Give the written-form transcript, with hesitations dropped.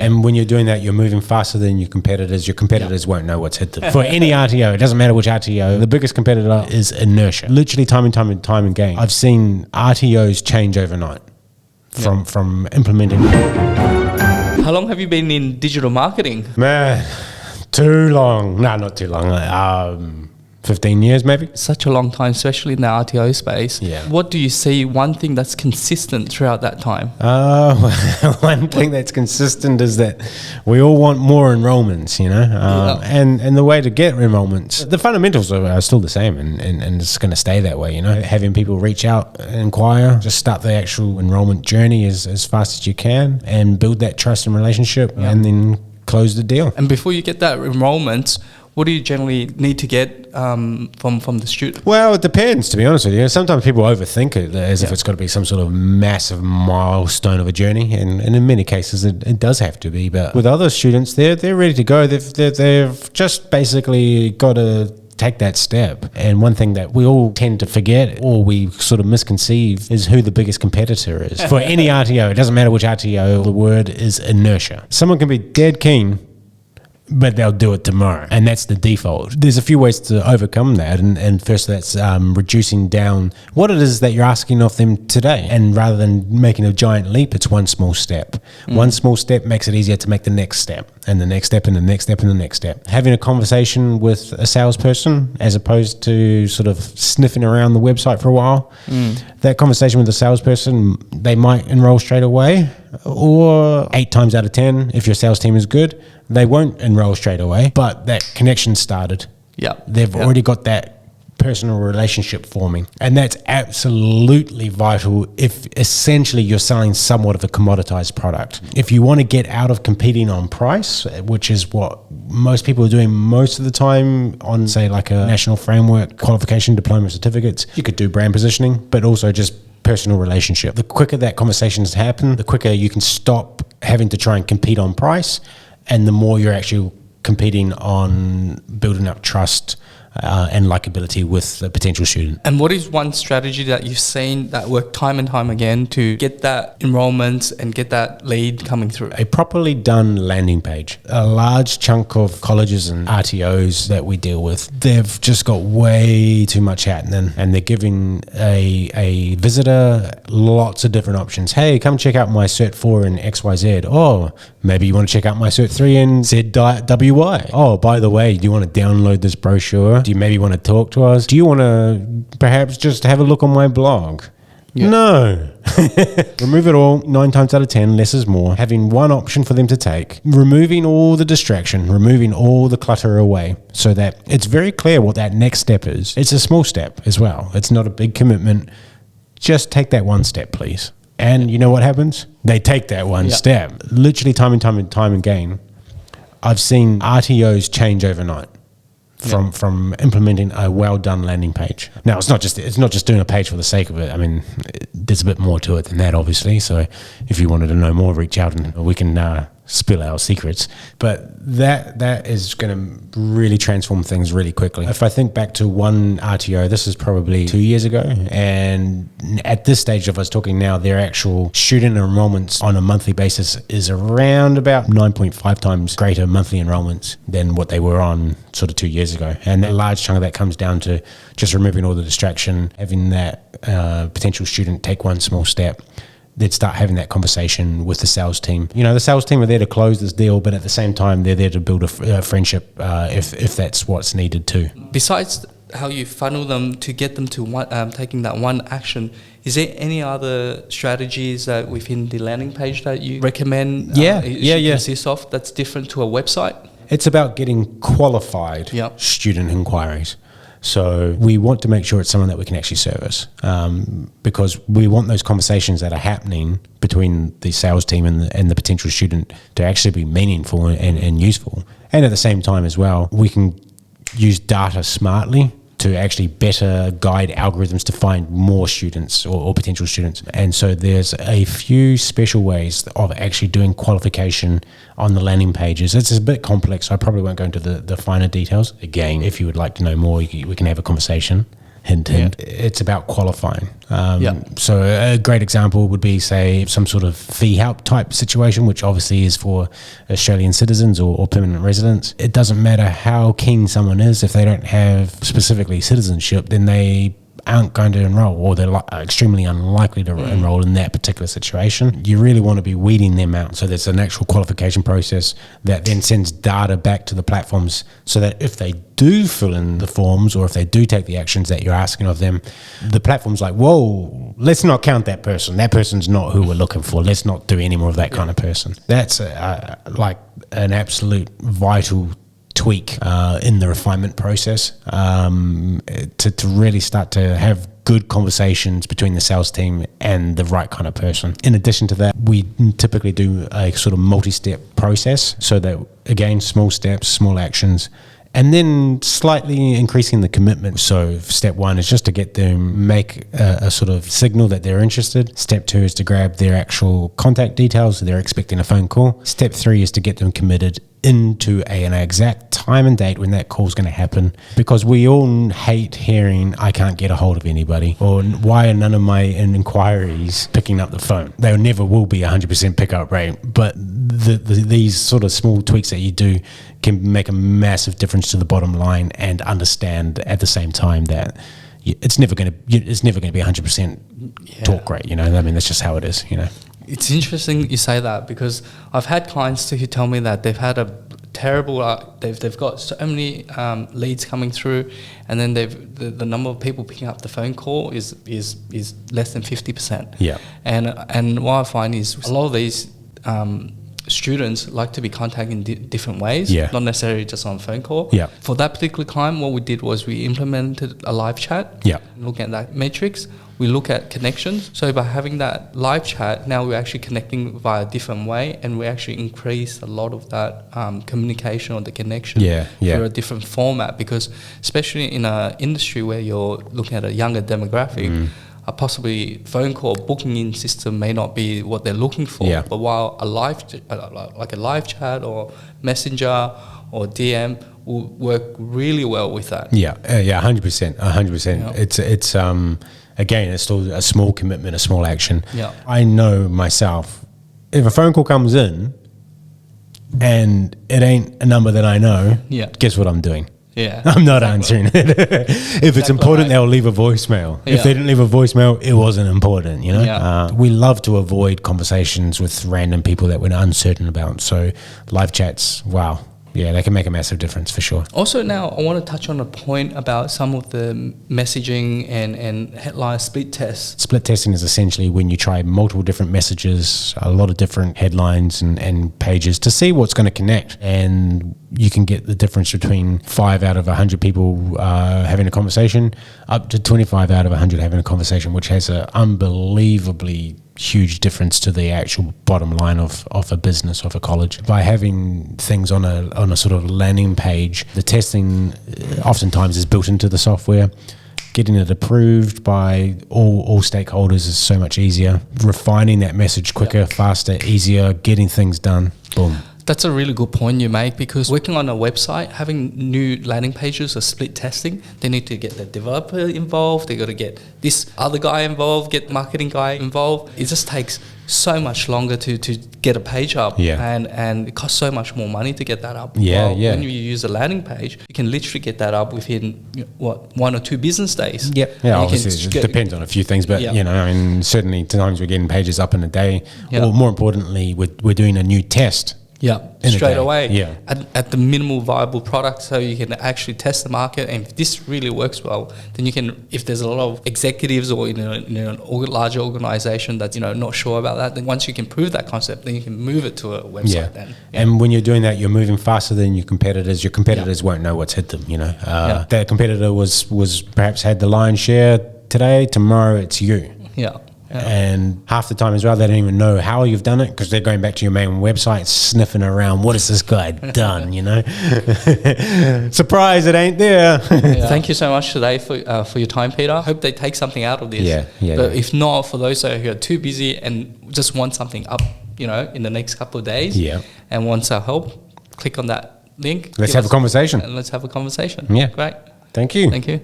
And when you're doing that, you're moving faster than your competitors. Your competitors won't know what's hit them. For any RTO, it doesn't matter which RTO, the biggest competitor is inertia. Literally time and time again. I've seen RTOs change overnight from implementing. How long have you been in digital marketing? Man, too long. No, not too long. 15 years maybe. Such a long time, especially in the RTO space. Yeah. What do you see one thing that's consistent throughout that time? One thing that's consistent is that we all want more enrollments, and the way to get enrollments, the fundamentals are still the same, and it's going to stay that way, having people reach out and inquire, just start the actual enrollment journey as fast as you can and build that trust and relationship and then close the deal. And before you get that enrollment, what do you generally need to get from the student? Well, it depends, to be honest with you. Sometimes people overthink it as if it's got to be some sort of massive milestone of a journey, and in many cases it does have to be. But with other students, they're ready to go. They've just basically got to take that step. And one thing that we all tend to forget, or we sort of misconceive, is who the biggest competitor is. For any RTO, it doesn't matter which RTO, the word is inertia. Someone can be dead keen, but they'll do it tomorrow, and that's the default. There's a few ways to overcome that, and first that's reducing down what it is that you're asking of them today, and rather than making a giant leap, it's one small step. One small step makes it easier to make the next step, and the next step, and the next step, and the next step. Having a conversation with a salesperson as opposed to sort of sniffing around the website for a while, that conversation with the salesperson, they might enroll straight away, or 8 times out of 10, if your sales team is good, they won't enroll straight away, but that connection started. Yeah. They've already got that personal relationship forming. And that's absolutely vital if essentially you're selling somewhat of a commoditized product. If you want to get out of competing on price, which is what most people are doing most of the time on, say, like a national framework, qualification, diploma, certificates, you could do brand positioning, but also just personal relationship. The quicker that conversations happen, the quicker you can stop having to try and compete on price, and the more you're actually competing on building up trust and likability with a potential student. And what is one strategy that you've seen that worked time and time again to get that enrollment and get that lead coming through? A properly done landing page. A large chunk of colleges and RTOs that we deal with, they've just got way too much happening, and they're giving a visitor lots of different options. Hey, come check out my Cert 4 in XYZ. Oh, maybe you want to check out my Cert 3 in ZWY. Oh, by the way, do you want to download this brochure? Do you maybe want to talk to us? Do you want to perhaps just have a look on my blog? Yeah. No. Remove it all. 9 times out of 10, less is more. Having one option for them to take, removing all the distraction, removing all the clutter away, so that it's very clear what that next step is. It's a small step as well. It's not a big commitment. Just take that one step, please. And you know what happens? They take that one step. Literally time and time again, I've seen RTOs change overnight. From implementing a well-done landing page. Now, it's not just doing a page for the sake of it. I mean, there's a bit more to it than that, obviously. So if you wanted to know more, reach out and we can spill our secrets. But that is going to really transform things really quickly. If I think back to one RTO, this is probably 2 years ago, and at this stage of us talking now, their actual student enrollments on a monthly basis is around about 9.5 times greater monthly enrollments than what they were on sort of 2 years ago. And a large chunk of that comes down to just removing all the distraction, having that potential student take one small step. They'd start having that conversation with the sales team. You know, the sales team are there to close this deal, but at the same time, they're there to build a friendship if that's what's needed too. Besides how you funnel them to get them to taking that one action, is there any other strategies that within the landing page that you recommend consists of that's different to a website? It's about getting qualified student inquiries. So we want to make sure it's someone that we can actually service, because we want those conversations that are happening between the sales team and the potential student to actually be meaningful and useful. And at the same time as well, we can use data smartly to actually better guide algorithms to find more students or potential students. And so there's a few special ways of actually doing qualification on the landing pages. It's a bit complex, so I probably won't go into the finer details. Again, if you would like to know more, we can have a conversation. hint, hint. It's about qualifying. So a great example would be, say, some sort of fee help type situation, which obviously is for Australian citizens or permanent residents. It doesn't matter how keen someone is, if they don't have specifically citizenship, then they aren't going to enroll, or they're extremely unlikely to enroll in that particular situation. You really want to be weeding them out. So there's an actual qualification process that then sends data back to the platforms, so that if they do fill in the forms, or if they do take the actions that you're asking of them, the platform's like, whoa, let's not count that person. That person's not who we're looking for. Let's not do any more of that kind of person. That's like an absolute vital tweak in the refinement process to really start to have good conversations between the sales team and the right kind of person. In addition to that, we typically do a sort of multi-step process, so that, again, small steps, small actions, and then slightly increasing the commitment. So step one is just to get them make a sort of signal that they're interested. Step two is to grab their actual contact details, so they're expecting a phone call. Step three is to get them committed into an exact time and date when that call is going to happen, because we all hate hearing, I can't get a hold of anybody, or why are none of my inquiries picking up the phone. There never will be 100% pickup rate, but these sort of small tweaks that you do can make a massive difference to the bottom line, and understand at the same time that it's never going to be 100% talk rate. I mean, that's just how it is. It's interesting you say that, because I've had clients who tell me that they've had a terrible, they've got so many leads coming through, and then the number of people picking up the phone call is less than 50%. Yeah. And what I find is a lot of these students like to be contacted in different ways, not necessarily just on phone call. Yeah. For that particular client, what we did was we implemented a live chat. Yeah. Looking at that matrix, we look at connections. So by having that live chat, now we're actually connecting via a different way, and we actually increase a lot of that communication or the connection through a different format. Because especially in an industry where you're looking at a younger demographic, a possibly phone call booking in system may not be what they're looking for. Yeah. But while a live chat or messenger or DM will work really well with that. 100%. It's again, it's still a small commitment, a small action. Yeah. I know myself, if a phone call comes in and it ain't a number that I know, guess what I'm doing? Yeah, I'm not answering it. If it's important, they'll leave a voicemail. If they didn't leave a voicemail, it wasn't important, we love to avoid conversations with random people that we're uncertain about. So live chats, wow. Yeah, they can make a massive difference for sure. Also, now I want to touch on a point about some of the messaging and headline split tests. Split testing is essentially when you try multiple different messages, a lot of different headlines and pages to see what's going to connect. And you can get the difference between 5 out of 100 people having a conversation up to 25 out of 100 having a conversation, which has an unbelievably huge difference to the actual bottom line of a business, of a college. By having things on a sort of landing page, the testing oftentimes is built into the software. Getting it approved by all stakeholders is so much easier. Refining that message quicker, faster, easier, getting things done, boom. That's a really good point you make, because working on a website, having new landing pages or split testing, they need to get the developer involved, they got to get this other guy involved, get marketing guy involved. It just takes so much longer to get a page up, and it costs so much more money to get that up. When you use a landing page, you can literally get that up within 1 or 2 business days. Obviously it depends on a few things, but certainly times we're getting pages up in a day, or more importantly, we're doing a new test. Straight away at the minimal viable product, so you can actually test the market, and if this really works well, then you can, if there's a lot of executives or in a larger organization that's not sure about that, then once you can prove that concept, then you can move it to a website. And when you're doing that, you're moving faster than your competitors won't know what's hit them. That competitor was perhaps had the lion's share today, tomorrow it's you. And half the time as well, they don't even know how you've done it, because they're going back to your main website, sniffing around, what has this guy done, Surprise, it ain't there. Thank you so much today for your time, Peter. I hope they take something out of this. But if not, for those who are too busy and just want something up, in the next couple of days, and wants our help, click on that link. Let's have a conversation. And let's have a conversation. Yeah. Great. Thank you. Thank you.